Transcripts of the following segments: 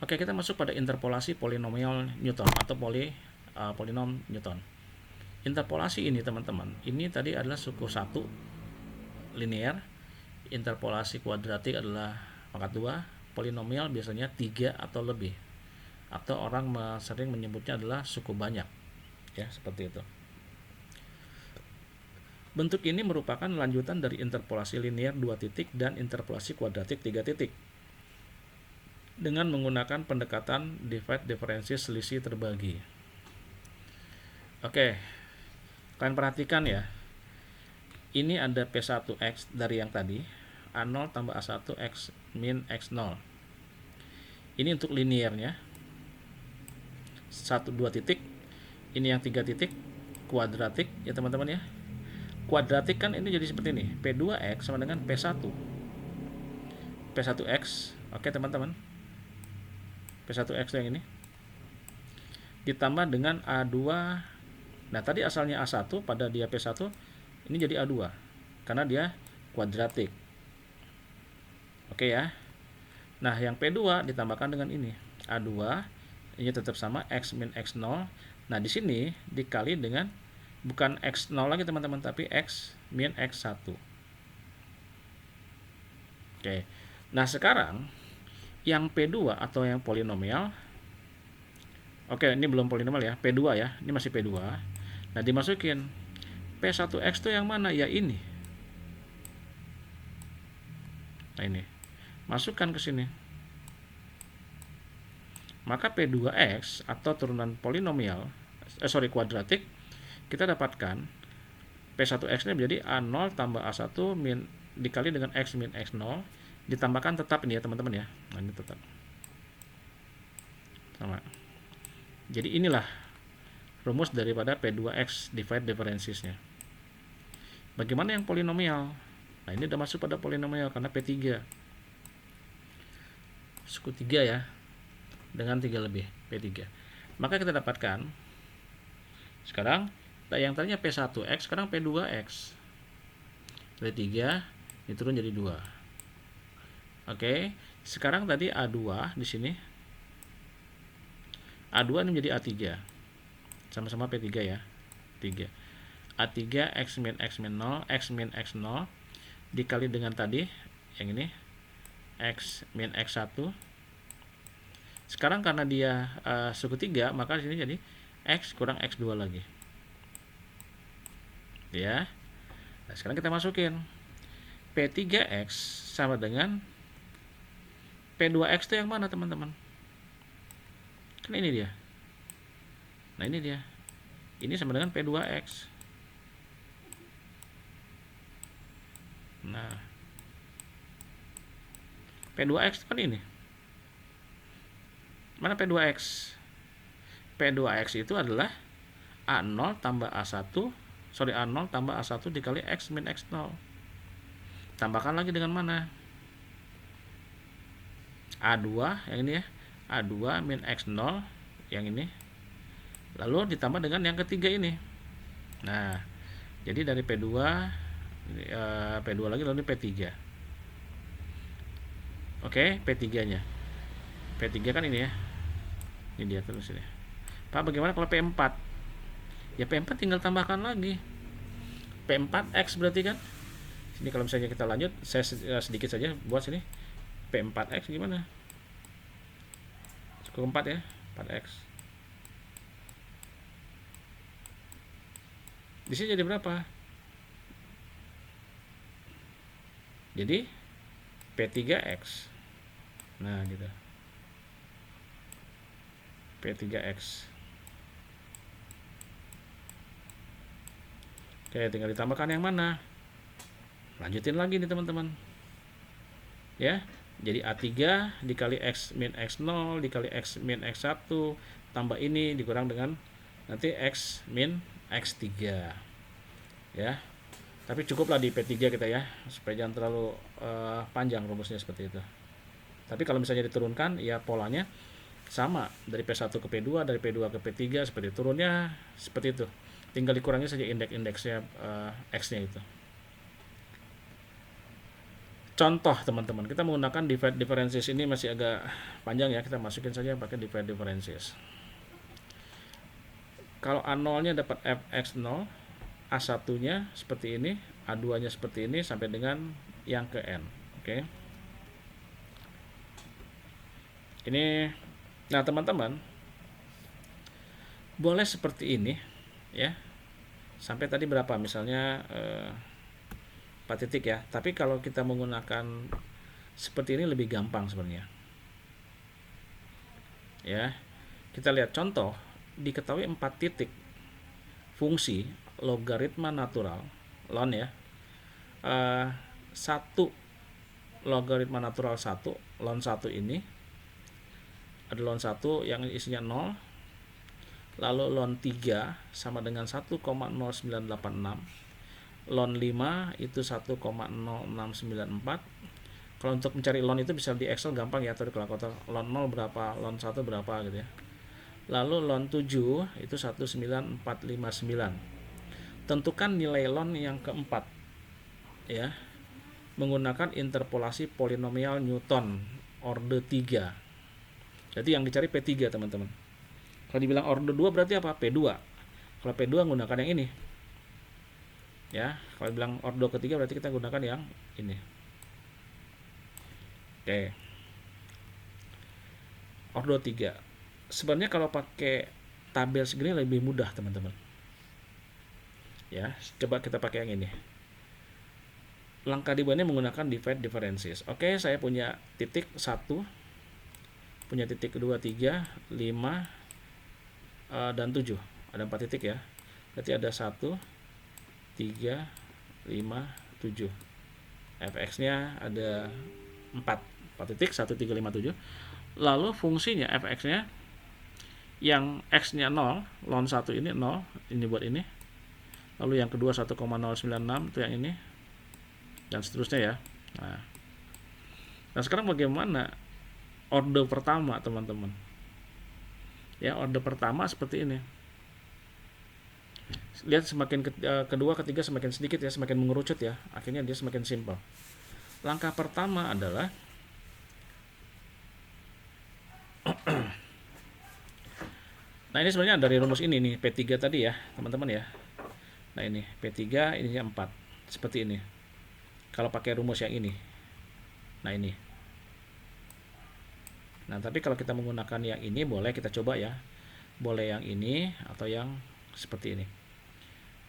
Oke, kita masuk pada interpolasi polinomial Newton atau polinom Newton. Interpolasi ini teman-teman, ini tadi adalah suku 1 linear, interpolasi kuadratik adalah pangkat 2, polinomial biasanya 3 atau lebih. Atau orang sering menyebutnya adalah suku banyak. Ya, seperti itu. Bentuk ini merupakan lanjutan dari interpolasi linear 2 titik dan interpolasi kuadratik 3 titik. Dengan menggunakan pendekatan divide diferensi selisih terbagi. Oke, kalian perhatikan ya. Ini ada P1X dari yang tadi, A0 tambah A1 X min X0. Ini untuk linearnya. 1, 2 titik. Ini yang 3 titik, kuadratik ya teman-teman ya. Kuadratik kan ini jadi seperti ini. P2X sama dengan P1. P1X, oke teman-teman. P1X yang ini. Ditambah dengan A2. Nah, tadi asalnya A1 pada dia P1, ini jadi A2 karena dia kuadratik. Oke ya. Nah, yang P2 ditambahkan dengan ini. A2 ini tetap sama X min X0. Nah, di sini dikali dengan bukan X0 lagi teman-teman, tapi X min X1. Oke. Nah, sekarang yang P2 atau yang polinomial. Oke, ini belum polinomial ya, P2 ya. Ini masih P2. Nah, dimasukin P1X itu yang mana? Ya ini. Nah, ini. Masukkan ke sini. Maka P2X atau turunan polinomial, kuadratik, kita dapatkan P1X-nya menjadi A0 tambah A1 min dikali dengan X min X0, ditambahkan tetap ini ya teman-teman ya. Nah, ini tetap. Sama. Jadi inilah rumus daripada P2X divide differences-nya. Bagaimana yang polinomial? Nah, ini udah masuk pada polinomial karena P3. Suku 3 ya. Dengan 3 lebih, P3. Maka kita dapatkan sekarang yang tadinya P1X sekarang P2X. Dari 3 diturun jadi 2. Oke, sekarang tadi A2 di sini. A2 ini menjadi A3. Sama-sama P3 ya. 3. A3 X min X min 0, X min X0 dikali dengan tadi yang ini X min X1. Sekarang karena dia suku 3, maka di sini jadi X kurang X2 lagi. Ya. Nah, sekarang kita masukin P3X sama dengan P2X itu yang mana teman-teman? Kan ini dia. Nah, ini dia. Ini sama dengan P2X. Nah, P2X kan ini. Mana P2X? P2X itu adalah A0 tambah A1, A0 tambah A1 dikali X min X0. Tambahkan lagi dengan mana? A2 yang ini ya. A2 min X0 yang ini. Lalu ditambah dengan yang ketiga ini. Nah, jadi dari P2 P2 lagi lalu P3. Oke, P3-nya. P3 kan ini ya. Ini dia terus ini. Pak, bagaimana kalau P4? Ya P4 tinggal tambahkan lagi. P4X berarti kan? Sini kalau misalnya kita lanjut, saya sedikit saja buat sini. P4X gimana? Cukup 4 ya, 4X. Di sini jadi berapa? Jadi P3X. Nah, gitu. P3X. Oke, tinggal ditambahkan yang mana? Lanjutin lagi nih teman-teman. Ya, jadi A3 dikali X min X0 dikali X min X1 tambah ini dikurang dengan nanti X min X3. Ya. Tapi cukuplah di P3 kita ya, supaya jangan terlalu panjang rumusnya seperti itu. Tapi kalau misalnya diturunkan, ya polanya sama dari P1 ke P2, dari P2 ke P3 seperti turunnya seperti itu. Tinggal dikurangi saja indeks-indeksnya X-nya itu. contoh teman-teman, kita menggunakan divide differences ini masih agak panjang ya, kita masukin saja pakai divide differences. Kalau A0 nya dapat fx0, A1 nya seperti ini, A2 nya seperti ini sampai dengan yang ke n. Oke. Ini, nah teman-teman, boleh seperti ini ya, sampai tadi berapa misalnya 4 titik ya, tapi kalau kita menggunakan seperti ini lebih gampang sebenarnya ya. Kita lihat contoh, diketahui 4 titik fungsi logaritma natural ln ya, 1 logaritma natural 1 ln 1 ini ada ln 1 yang isinya 0, lalu ln 3 sama dengan 1,0986, ln 5 itu 1,0694. Kalau untuk mencari ln itu bisa di Excel gampang ya, atau di kalkulator, ln 0 berapa, ln 1 berapa gitu ya. Lalu ln 7 itu 19459. Tentukan nilai ln yang keempat ya, menggunakan interpolasi polinomial Newton orde 3. Jadi yang dicari P3 teman-teman. Kalau dibilang orde 2 berarti apa? P2. Kalau P2 menggunakan yang ini ya. Kalau bilang orde ketiga berarti kita gunakan yang ini. Oke. Orde 3. Sebenarnya kalau pakai tabel segini lebih mudah teman-teman ya. Coba kita pakai yang ini. Langkah di bawahnya menggunakan divide differences. Oke, saya punya titik 1, punya titik 2, 3, 5 dan 7. Ada 4 titik ya. Berarti ada 1, 3, 5, 7. fx-nya ada 4 titik, 1, 3, 5, 7. Lalu fungsinya fx-nya yang x-nya 0, ln 1 ini 0, ini buat ini. Lalu yang kedua 1,096 itu yang ini, dan seterusnya ya. Nah sekarang bagaimana orde pertama teman-teman ya? Orde pertama seperti ini. Lihat semakin kedua, ketiga semakin sedikit ya, semakin mengerucut ya, akhirnya dia semakin simpel. Langkah pertama adalah nah ini sebenarnya dari rumus ini nih, P3 tadi ya teman-teman ya. Nah ini P3 ininya 4 seperti ini kalau pakai rumus yang ini. Nah ini. Nah tapi kalau kita menggunakan yang ini, boleh kita coba ya, boleh yang ini atau yang seperti ini.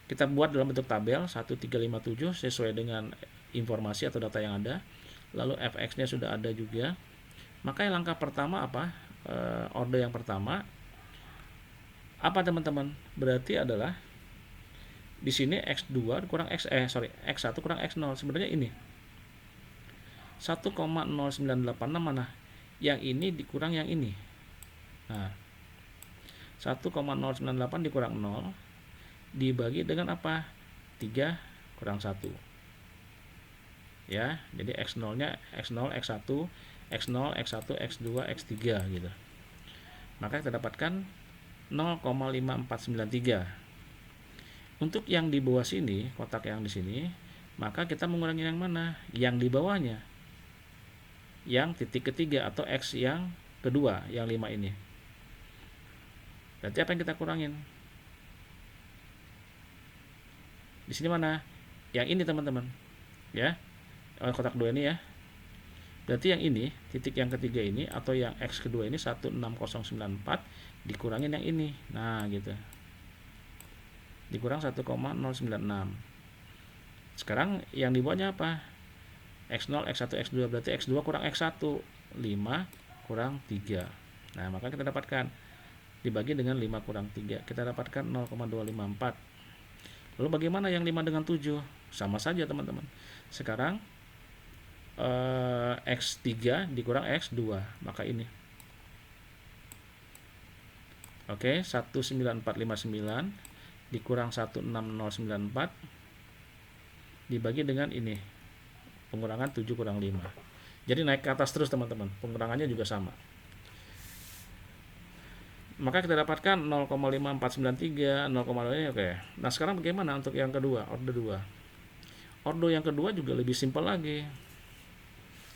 Kita buat dalam bentuk tabel 1357 sesuai dengan informasi atau data yang ada. Lalu fx nya sudah ada juga. Maka yang langkah pertama apa? Orde yang pertama apa teman-teman? Berarti adalah di sini x2 kurang x1 kurang x0. Sebenarnya ini 1,0986 mana? Yang ini dikurang yang ini. Nah, 1,098 dikurang 0 dibagi dengan apa? 3 kurang 1. Ya, jadi x0-nya x0, x1, x0, x1, x2, x3 gitu. Maka kita dapatkan 0,5493. Untuk yang di bawah sini, kotak yang di sini, maka kita mengurangi yang mana? Yang di bawahnya. Yang titik ketiga atau x yang kedua, yang 5 ini. Berarti apa yang kita kurangin? Di sini mana? Yang ini teman-teman. Ya. Kotak 2 ini ya. Berarti yang ini, titik yang ketiga ini atau yang x kedua ini 16094 dikurangin yang ini. Nah, gitu. Dikurang 1,096. Sekarang yang di bawahnya apa? X0, X1, X2, berarti X2 kurang X1, 5 kurang 3. Nah, maka kita dapatkan dibagi dengan 5 kurang 3, kita dapatkan 0,254. Lalu bagaimana yang 5 dengan 7? Sama saja teman-teman. Sekarang X3 dikurang X2, maka ini. Oke, 19459 dikurang 16094 dibagi dengan ini. Pengurangan 7 kurang 5. Jadi naik ke atas terus teman-teman. Pengurangannya juga sama. Maka kita dapatkan 0,5493, 0,2 oke. Nah, sekarang bagaimana untuk yang kedua, orde 2? Orde yang kedua juga lebih simpel lagi.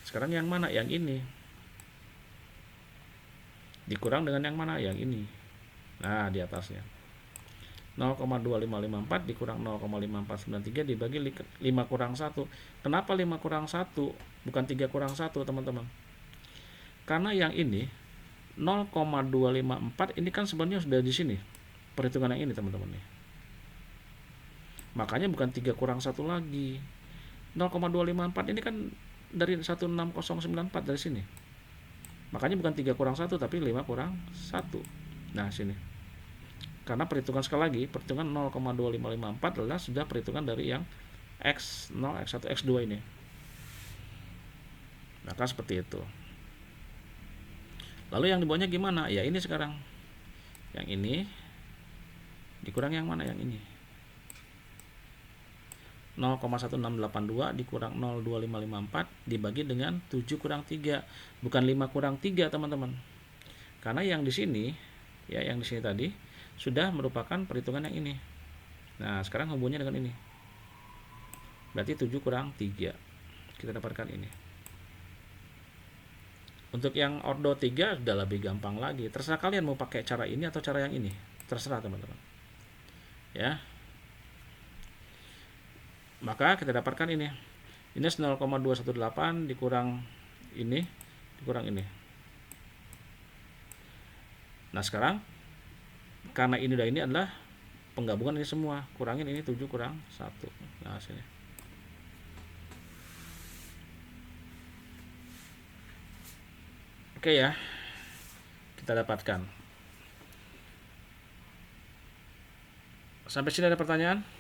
Sekarang yang mana? Yang ini. Dikurang dengan yang mana? Yang ini. Nah, di atasnya. 0,2554 dikurang 0,5493 dibagi 5 kurang 1. Kenapa 5 kurang 1? Bukan 3 kurang 1, teman-teman. Karena yang ini 0,254 ini kan sebenarnya sudah di sini. Perhitungan yang ini, teman-teman nih. Makanya bukan 3 kurang 1 lagi. 0,254 ini kan dari 16094 dari sini. Makanya bukan 3 kurang 1 tapi 5 kurang 1. Nah, sini. Karena perhitungan sekali lagi, perhitungan 0,2554 adalah sudah perhitungan dari yang X0, X1, X2 ini. Maka seperti itu. Lalu yang di bawahnya gimana? Ya ini sekarang. Yang ini dikurang yang mana? Yang ini. 0,1682 dikurang 0,2554 dibagi dengan 7 kurang 3. Bukan 5 kurang 3, teman-teman. Karena yang di sini, ya yang di sini tadi sudah merupakan perhitungan yang ini. Nah, sekarang hubungannya dengan ini. Berarti 7 kurang 3. Kita dapatkan ini. Untuk yang ordo 3 sudah lebih gampang lagi. Terserah kalian mau pakai cara ini atau cara yang ini. Terserah, teman-teman. Ya. Maka kita dapatkan ini. Ini 0,218 dikurang ini, dikurang ini. Nah, sekarang karena ini dan ini adalah penggabungan ini semua, kurangin ini 7 kurang 1. Nah, sini. Oke ya. Kita dapatkan. Sampai sini ada pertanyaan?